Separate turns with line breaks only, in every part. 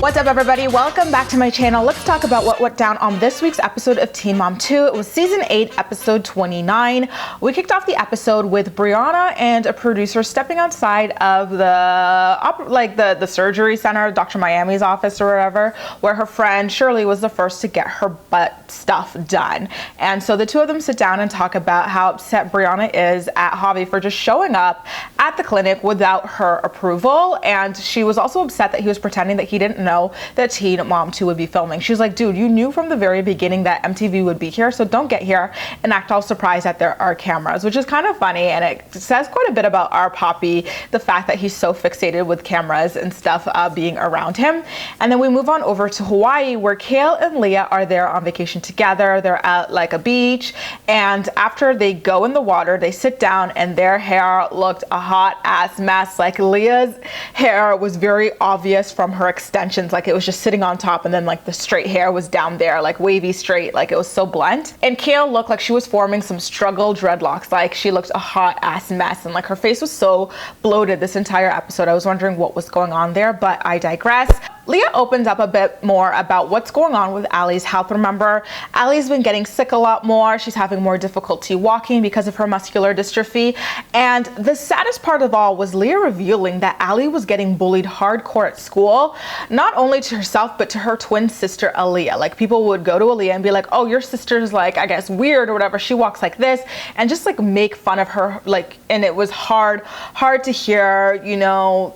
What's up, everybody? Welcome back to my channel. Let's talk about what went down on this week's episode of Teen Mom 2. It was season 8, episode 29. We kicked off the episode with Briana and a producer stepping outside of the surgery center, Dr. Miami's office or whatever, where her friend Shirley was the first to get her butt stuff done. And so the two of them sit down and talk about how upset Briana is at Javi for just showing up at the clinic without her approval. And she was also upset that he was pretending that he didn't know that Teen Mom 2 would be filming. She was like, dude, you knew from the very beginning that MTV would be here, so don't get here and act all surprised that there are cameras, which is kind of funny, and it says quite a bit about our Poppy, the fact that he's so fixated with cameras and stuff being around him. And then we move on over to Hawaii, where Kail and Leah are there on vacation together. They're at like a beach, and after they go in the water, they sit down and their hair looked a hot ass mess. Like Leah's hair was very obvious from her extensions, like it was just sitting on top, and then like the straight hair was down there, like wavy straight, like it was so blunt. And Kail looked like she was forming some struggle dreadlocks, like she looked a hot ass mess, and like her face was so bloated this entire episode. I was wondering what was going on there, but I digress. Leah opens up a bit more about what's going on with Allie's health. Remember, Allie's been getting sick a lot more. She's having more difficulty walking because of her muscular dystrophy. And the saddest part of all was Leah revealing that Allie was getting bullied hardcore at school, not only to herself, but to her twin sister, Aaliyah. Like people would go to Aaliyah and be like, oh, your sister's like, I guess, weird or whatever. She walks like this, and just like make fun of her. Like, and it was hard to hear, you know,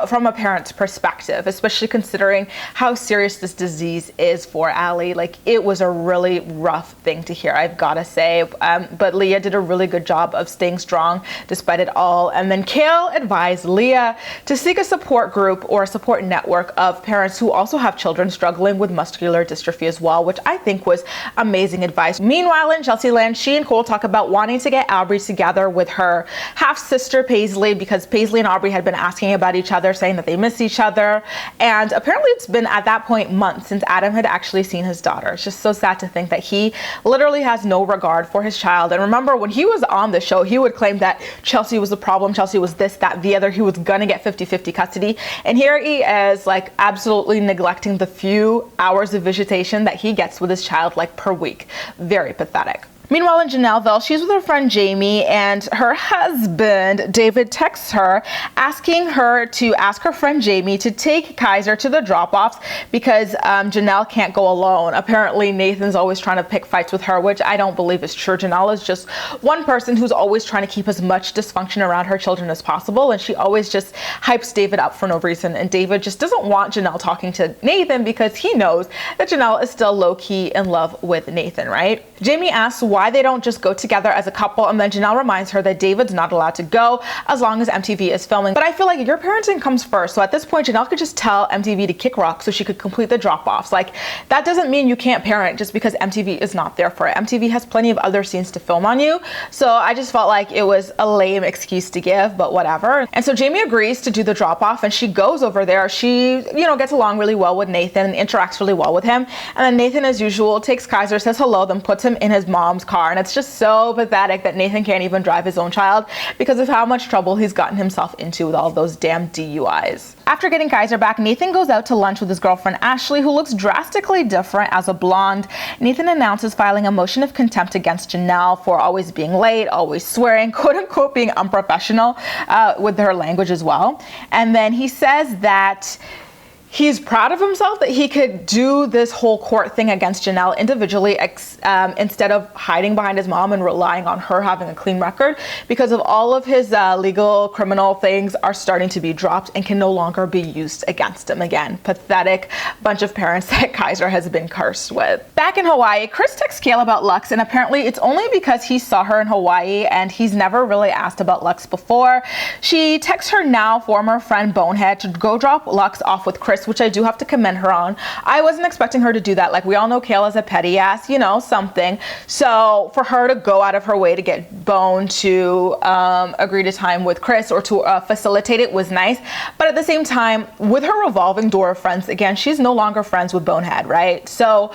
from a parent's perspective, especially considering how serious this disease is for Allie. Like it was a really rough thing to hear, I've gotta say. But Leah did a really good job of staying strong despite it all. And then Kail advised Leah to seek a support group or a support network of parents who also have children struggling with muscular dystrophy as well, which I think was amazing advice. Meanwhile, in Chelsea land, she and Cole talk about wanting to get Aubree together with her half sister Paislee, because Paislee and Aubree had been asking about each other, saying that they miss each other. And apparently it's been at that point months since Adam had actually seen his daughter. It's just so sad to think that he literally has no regard for his child. And remember, when he was on the show, he would claim that Chelsea was the problem, Chelsea was this, that, the other. He was gonna get 50-50 custody. And here he is, like absolutely neglecting the few hours of visitation that he gets with his child, like per week. Very pathetic. Meanwhile, in Janelleville, she's with her friend Jamie, and her husband, David, texts her asking her to ask her friend Jamie to take Kaiser to the drop-offs because Jenelle can't go alone. Apparently, Nathan's always trying to pick fights with her, which I don't believe is true. Janelle is just one person who's always trying to keep as much dysfunction around her children as possible, and she always just hypes David up for no reason. And David just doesn't want Jenelle talking to Nathan because he knows that Jenelle is still low-key in love with Nathan, right? Jamie asks why they don't just go together as a couple, and then Jenelle reminds her that David's not allowed to go as long as MTV is filming. But I feel like your parenting comes first, so at this point Jenelle could just tell MTV to kick rocks so she could complete the drop-offs. Like that doesn't mean you can't parent just because MTV is not there for it. MTV has plenty of other scenes to film on you, so I just felt like it was a lame excuse to give, but whatever. And so Jamie agrees to do the drop-off, and she goes over there. She, you know, gets along really well with Nathan and interacts really well with him, and then Nathan, as usual, takes Kaiser, says hello, then puts him in his mom's car. And it's just so pathetic that Nathan can't even drive his own child because of how much trouble he's gotten himself into with all those damn DUIs. After getting Kaiser back, Nathan goes out to lunch with his girlfriend Ashley, who looks drastically different as a blonde. Nathan announces filing a motion of contempt against Jenelle for always being late, always swearing, quote unquote being unprofessional with her language as well. And then he says that he's proud of himself that he could do this whole court thing against Jenelle individually instead of hiding behind his mom and relying on her having a clean record, because of all of his legal criminal things are starting to be dropped and can no longer be used against him again. Pathetic bunch of parents that Kaiser has been cursed with. Back in Hawaii, Chris texts Kail about Lux, and apparently it's only because he saw her in Hawaii and he's never really asked about Lux before. She texts her now former friend Bonehead to go drop Lux off with Chris, which I do have to commend her on. I wasn't expecting her to do that. Like, we all know Kail is a petty ass, you know, something. So for her to go out of her way to get Bone to agree to time with Chris or to facilitate it was nice. But at the same time, with her revolving door of friends, again, she's no longer friends with Bonehead, right? So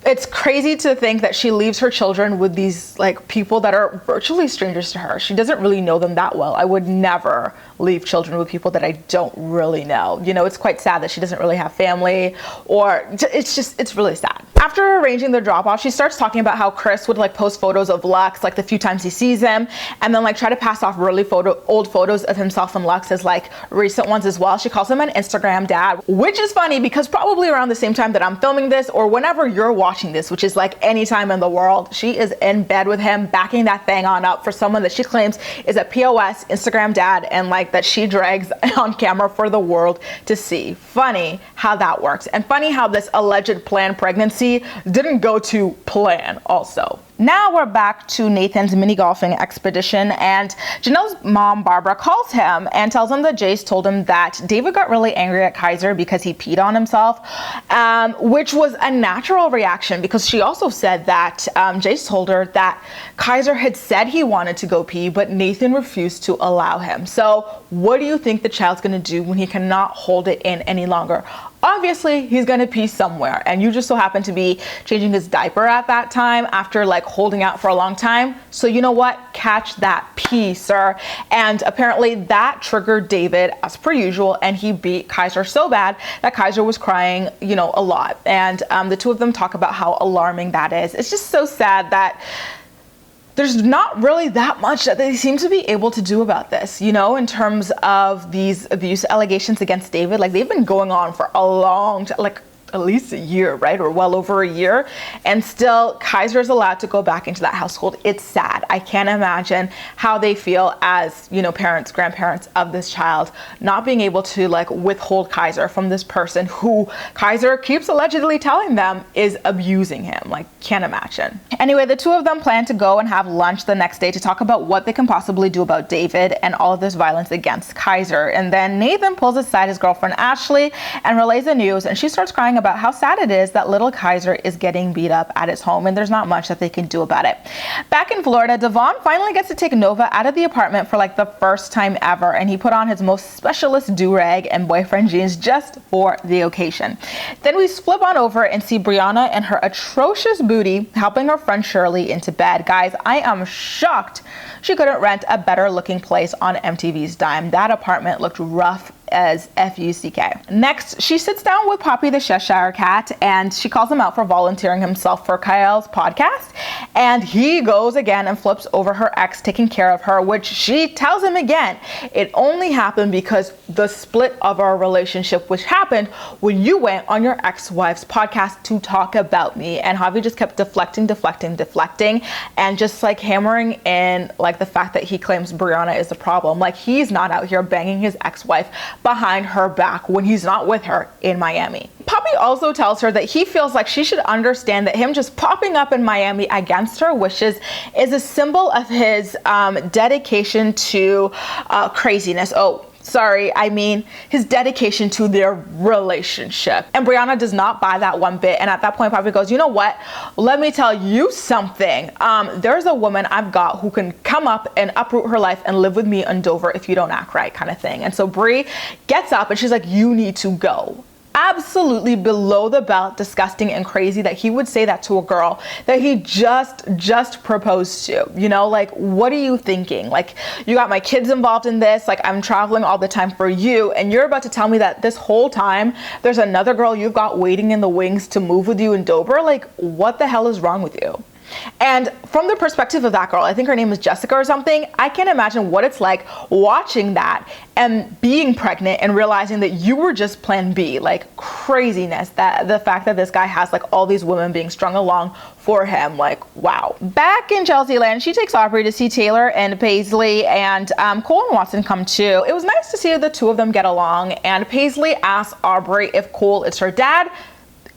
It's crazy to think that she leaves her children with these like people that are virtually strangers to her. She doesn't really know them that well. I would never leave children with people that I don't really know. You know, it's quite sad that she doesn't really have family, or it's really sad. After arranging the drop off, she starts talking about how Chris would like post photos of Lux like the few times he sees him, and then like try to pass off really old photos of himself and Lux as like recent ones as well. She calls him an Instagram dad, which is funny because probably around the same time that I'm filming this, or whenever you're watching this, which is like any time in the world, she is in bed with him, backing that thing on up for someone that she claims is a POS Instagram dad, and like that she drags on camera for the world to see. Funny how that works, and funny how this alleged planned pregnancy didn't go to plan also. Now we're back to Nathan's mini golfing expedition, and Jenelle's mom, Barbara, calls him and tells him that Jace told him that David got really angry at Kaiser because he peed on himself, which was a natural reaction because she also said that Jace told her that Kaiser had said he wanted to go pee, but Nathan refused to allow him. So what do you think the child's gonna do when he cannot hold it in any longer? Obviously, he's gonna pee somewhere, and you just so happen to be changing his diaper at that time after like holding out for a long time. So you know what? Catch that pee, sir. And apparently that triggered David as per usual, and he beat Kaiser so bad that Kaiser was crying, you know, a lot. And the two of them talk about how alarming that is. It's just so sad that there's not really that much that they seem to be able to do about this, you know, in terms of these abuse allegations against David. Like, they've been going on for a long time, like at least a year, right? Or well over a year. And still Kaiser is allowed to go back into that household. It's sad. I can't imagine how they feel as, you know, parents, grandparents of this child, not being able to like withhold Kaiser from this person who Kaiser keeps allegedly telling them is abusing him. Like, can't imagine. Anyway, the two of them plan to go and have lunch the next day to talk about what they can possibly do about David and all of this violence against Kaiser. And then Nathan pulls aside his girlfriend Ashley and relays the news, and she starts crying about how sad it is that little Kaiser is getting beat up at his home, and there's not much that they can do about it. Back in Florida, Devon finally gets to take Nova out of the apartment for like the first time ever, and he put on his most specialist do-rag and boyfriend jeans just for the occasion. Then we flip on over and see Briana and her atrocious booty helping her friend Shirley into bed. Guys, I am shocked she couldn't rent a better looking place on MTV's dime. That apartment looked rough as F-U-C-K. Next, she sits down with Poppy the Cheshire Cat, and she calls him out for volunteering himself for Kail's podcast, and he goes again and flips over her ex taking care of her, which she tells him again, it only happened because the split of our relationship, which happened when you went on your ex-wife's podcast to talk about me. And Javi just kept deflecting, and just like hammering in like the fact that he claims Briana is the problem. Like, he's not out here banging his ex-wife behind her back when he's not with her in Miami. Poppy also tells her that he feels like she should understand that him just popping up in Miami against her wishes is a symbol of his dedication to craziness. Oh, sorry, I mean his dedication to their relationship. And Briana does not buy that one bit. And at that point, Poppy goes, you know what? Let me tell you something. There's a woman I've got who can come up and uproot her life and live with me in Dover if you don't act right, kind of thing. And so Bri gets up and she's like, you need to go. Absolutely below the belt, disgusting and crazy that he would say that to a girl that he just proposed to. You know, like, what are you thinking? Like, you got my kids involved in this, like, I'm traveling all the time for you, and you're about to tell me that this whole time there's another girl you've got waiting in the wings to move with you in Dover? Like, what the hell is wrong with you? And from the perspective of that girl, I think her name is Jessica or something, I can't imagine what it's like watching that and being pregnant and realizing that you were just plan B. Like, craziness, that the fact that this guy has like all these women being strung along for him. Like, wow. Back in Chelsea land, she takes Aubree to see Taylor and Paislee, and Cole and Watson come too. It was nice to see the two of them get along, and Paislee asks Aubree if Cole is her dad,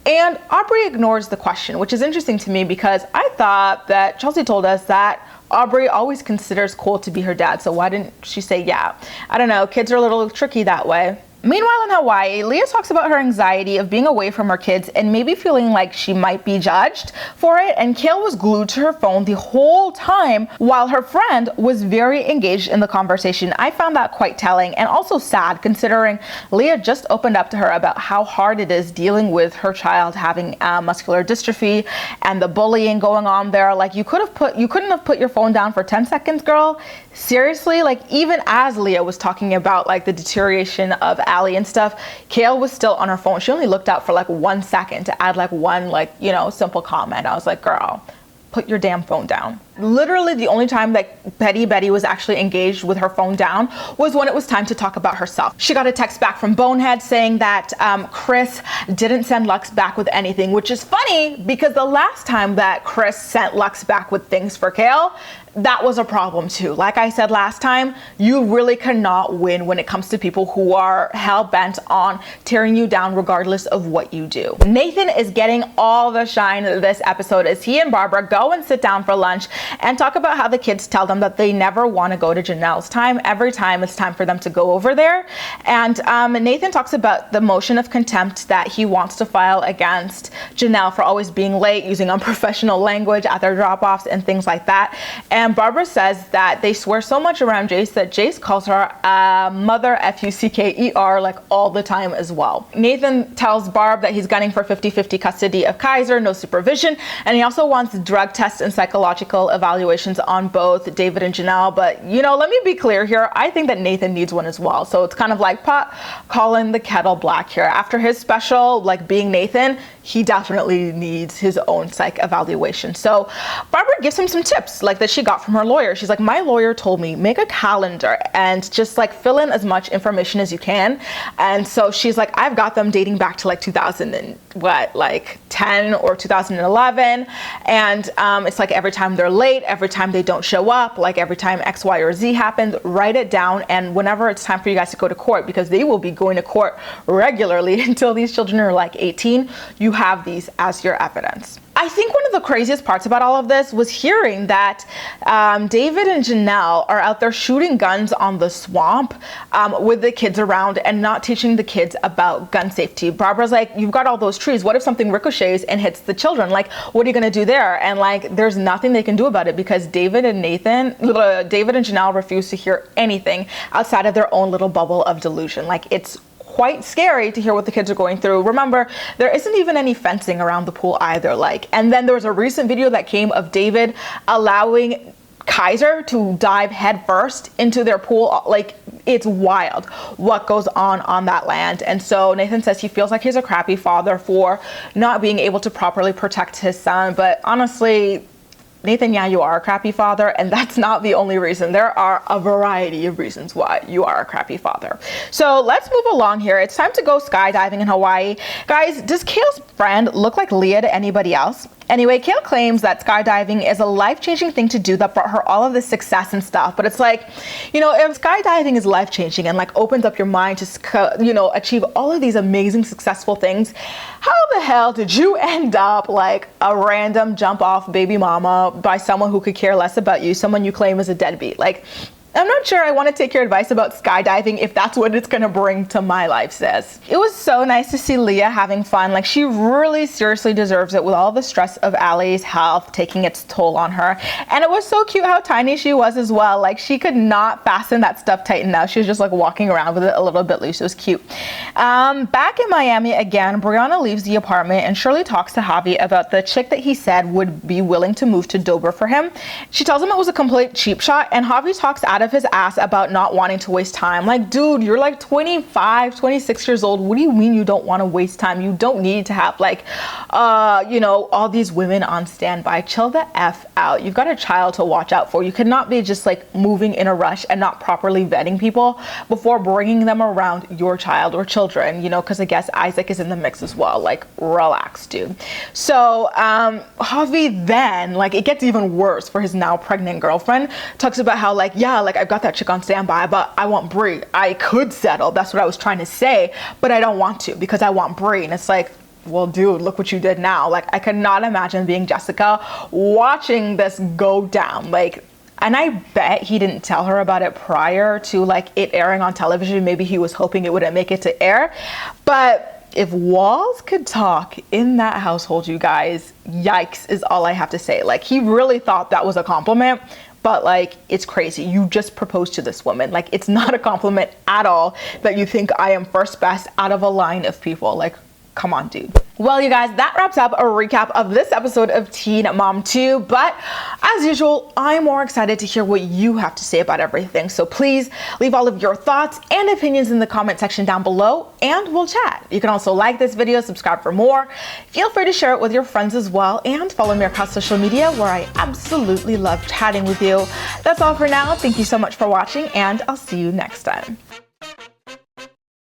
and Aubree ignores the question, which is interesting to me because I thought that Chelsea told us that Aubree always considers Cole to be her dad. So why didn't she say yeah? I don't know. Kids are a little tricky that way. Meanwhile in Hawaii, Leah talks about her anxiety of being away from her kids and maybe feeling like she might be judged for it, and Kail was glued to her phone the whole time while her friend was very engaged in the conversation. I found that quite telling and also sad, considering Leah just opened up to her about how hard it is dealing with her child having muscular dystrophy and the bullying going on there. Like, you couldn't have put your phone down for 10 seconds, girl. Seriously? Like, even as Leah was talking about like the deterioration of Allie and stuff, Kail was still on her phone. She only looked out for like 1 second to add like one, like, you know, simple comment. I was like, girl, put your damn phone down. Literally the only time that Betty was actually engaged with her phone down was when it was time to talk about herself. She got a text back from Bonehead saying that Chris didn't send Lux back with anything, which is funny because the last time that Chris sent Lux back with things for Kail, that was a problem too. Like I said last time, you really cannot win when it comes to people who are hell-bent on tearing you down regardless of what you do. Nathan is getting all the shine this episode as he and Barbara go and sit down for lunch and talk about how the kids tell them that they never want to go to Janelle's time. Every time it's time for them to go over there. And Nathan talks about the motion of contempt that he wants to file against Jenelle for always being late, using unprofessional language at their drop-offs and things like that. And Barbara says that they swear so much around Jace that Jace calls her mother Fucker like all the time as well. Nathan tells Barb that he's gunning for 50-50 custody of Kaiser, no supervision, and he also wants drug tests and psychological evaluations on both David and Jenelle. But, you know, let me be clear here. I think that Nathan needs one as well. So it's kind of like pot calling the kettle black here. After his special, like being Nathan, he definitely needs his own psych evaluation. So Barbara gives him some tips like that she got from her lawyer. She's like, my lawyer told me make a calendar and just like fill in as much information as you can. And so she's like, I've got them dating back to like 2010 or 2011. And it's like every time they're late, every time they don't show up, like every time X, Y, or Z happens, write it down. And whenever it's time for you guys to go to court, because they will be going to court regularly until these children are like 18, you have these as your evidence. I think one of the craziest parts about all of this was hearing that David and Jenelle are out there shooting guns on the swamp with the kids around and not teaching the kids about gun safety. Barbara's like, you've got all those trees. What if something ricochets and hits the children? Like, what are you going to do there? And like, there's nothing they can do about it because David and Jenelle refuse to hear anything outside of their own little bubble of delusion. Like, it's quite scary to hear what the kids are going through. Remember, there isn't even any fencing around the pool either. Like, and then there was a recent video that came of David allowing Kaiser to dive headfirst into their pool. Like, it's wild what goes on that land. And so Nathan says he feels like he's a crappy father for not being able to properly protect his son. But honestly, Nathan, yeah, you are a crappy father, and that's not the only reason. There are a variety of reasons why you are a crappy father. So let's move along here. It's time to go skydiving in Hawaii. Guys, does Kail's friend look like Leah to anybody else? Anyway, Kail claims that skydiving is a life-changing thing to do that brought her all of this success and stuff. But it's like, you know, if skydiving is life-changing and like opens up your mind to, you know, achieve all of these amazing, successful things, how the hell did you end up like a random jump-off baby mama by someone who could care less about you, someone you claim is a deadbeat? Like, I'm not sure I want to take your advice about skydiving if that's what it's going to bring to my life, sis. It was so nice to see Leah having fun. Like, she really seriously deserves it with all the stress of Allie's health taking its toll on her. And it was so cute how tiny she was as well. Like, she could not fasten that stuff tight enough. She was just like walking around with it a little bit loose. It was cute. Back in Miami again, Briana leaves the apartment and Shirley talks to Javi about the chick that he said would be willing to move to Dover for him. She tells him it was a complete cheap shot, and Javi talks out of his ass about not wanting to waste time. Like, dude, you're like 25, 26 years old. What do you mean you don't want to waste time? You don't need to have like, you know, all these women on standby. Chill the F out. You've got a child to watch out for. You cannot be just like moving in a rush and not properly vetting people before bringing them around your child or children, you know, because I guess Isaac is in the mix as well. Like, relax, dude. So Javi then, like, it gets even worse for his now pregnant girlfriend. Talks about how like, yeah, like I've got that chick on standby, but I want Bree. I could settle. That's what I was trying to say, but I don't want to because I want Bree. And it's like, well, dude, look what you did now. Like, I could not imagine being Jessica watching this go down. Like, And I bet he didn't tell her about it prior to like it airing on television. Maybe he was hoping it wouldn't make it to air. But if walls could talk in that household, you guys, yikes is all I have to say. Like, he really thought that was a compliment, but like, it's crazy. You just proposed to this woman. Like, it's not a compliment at all that you think I am first best out of a line of people. Like, come on, dude. Well, you guys, that wraps up a recap of this episode of Teen Mom 2. But as usual, I'm more excited to hear what you have to say about everything. So please leave all of your thoughts and opinions in the comment section down below, and we'll chat. You can also like this video, subscribe for more. Feel free to share it with your friends as well, and follow me across social media where I absolutely love chatting with you. That's all for now. Thank you so much for watching, and I'll see you next time.